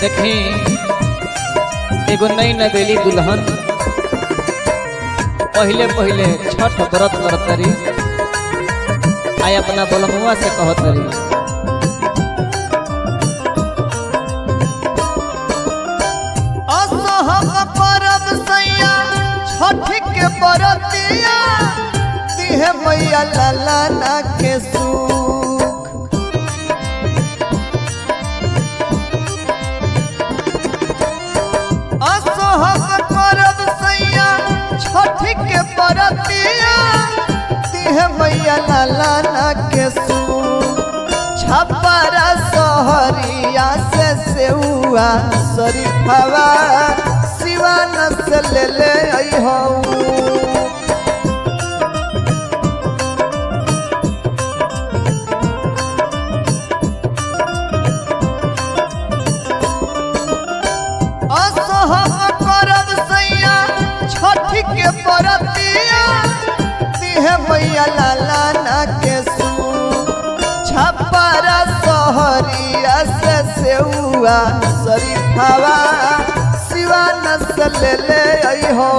देखी एगो नई नवेली दुल्हन पहले पहले छठ व्रत करत रही आई अपना बोलमुआ से कहत रही परब सैया छठ के बरतिया दिहे मैया लाला ना के सुख असोहब परब सैया छठ के बरतिया दिहे मैया लाला ना के सुख छपरा सहरिया से सेउआ शरीफवा सिवान से ले आई हो असोहब करब सैया छठ के बरतिया दिहे मैया लाला ना के सुख छपरा सहरिया से सेउआ शरीफवा सिवान से ले आई हो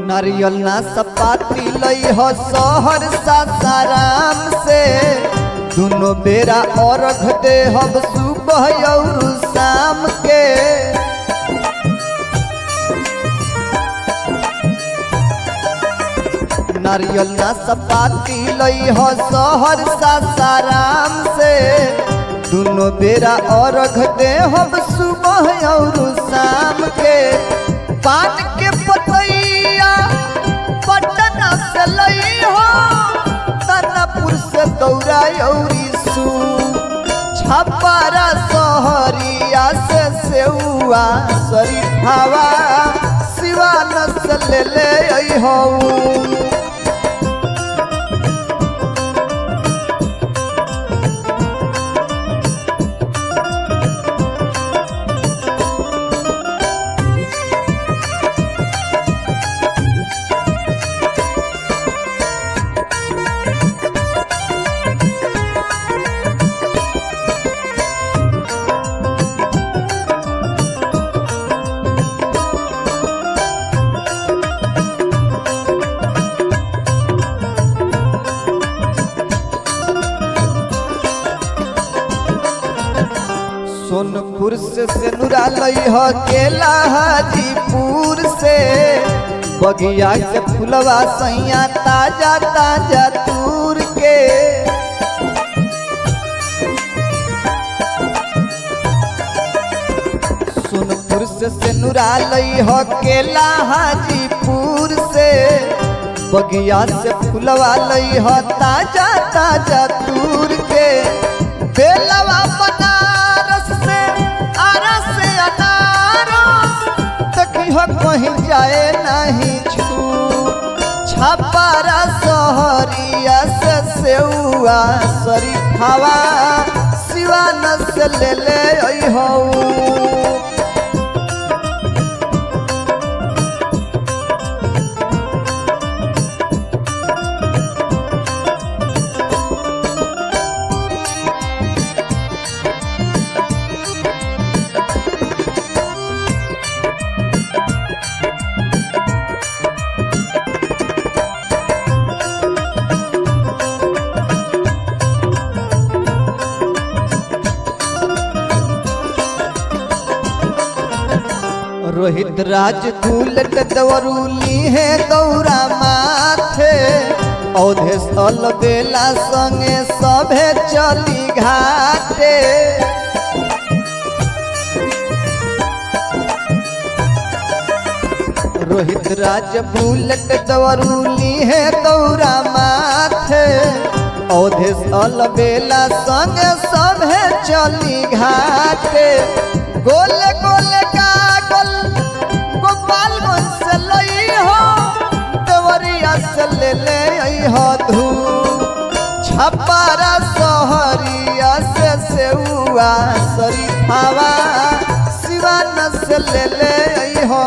नारियल ना सपाती लई हो शहर सासाराम से दोनों बेरा अर्घ दे हम सुबह और शाम के नारियल ना सपाती लई हो शहर सासाराम से दोनों बेरा अर्घ दे हम सुबह और शाम के पान के पतैया पटना से लई हो तनपुर से दौड़ा औरी सू छपरा सहरिया से सेउआ शरीफवा सिवान से ले आई हो सोनपुर से नुरा लई हो केला हाजीपुर से बगिया से फुलवा सैया ताजा ताजा तूर के सोनपुर से नुरा लई हो केला हाजीपुर से बगिया से फुलवा लई हो ताजा ताजा तूर के बेलवा बनारस से आरा से अनारस देखी हो कहीं जाए नहीं छू छपरा सहरिया से सेउआ शरीफवा सिवान से ले आई हो रोहित राज फूलट दवरूली है गौरा माथे औधे सल बेला संगे सभे चली घाटे रोहित राज फूलट दवरूली है गौरा माथे अवधेश अलबेला संग सभे चली घाटे गोले गोले कागल गोपालगंज से लई हो देवरिया से ले हो धू छपारा सहरिया से सेउआ शरीफावा सिवान से ले हो।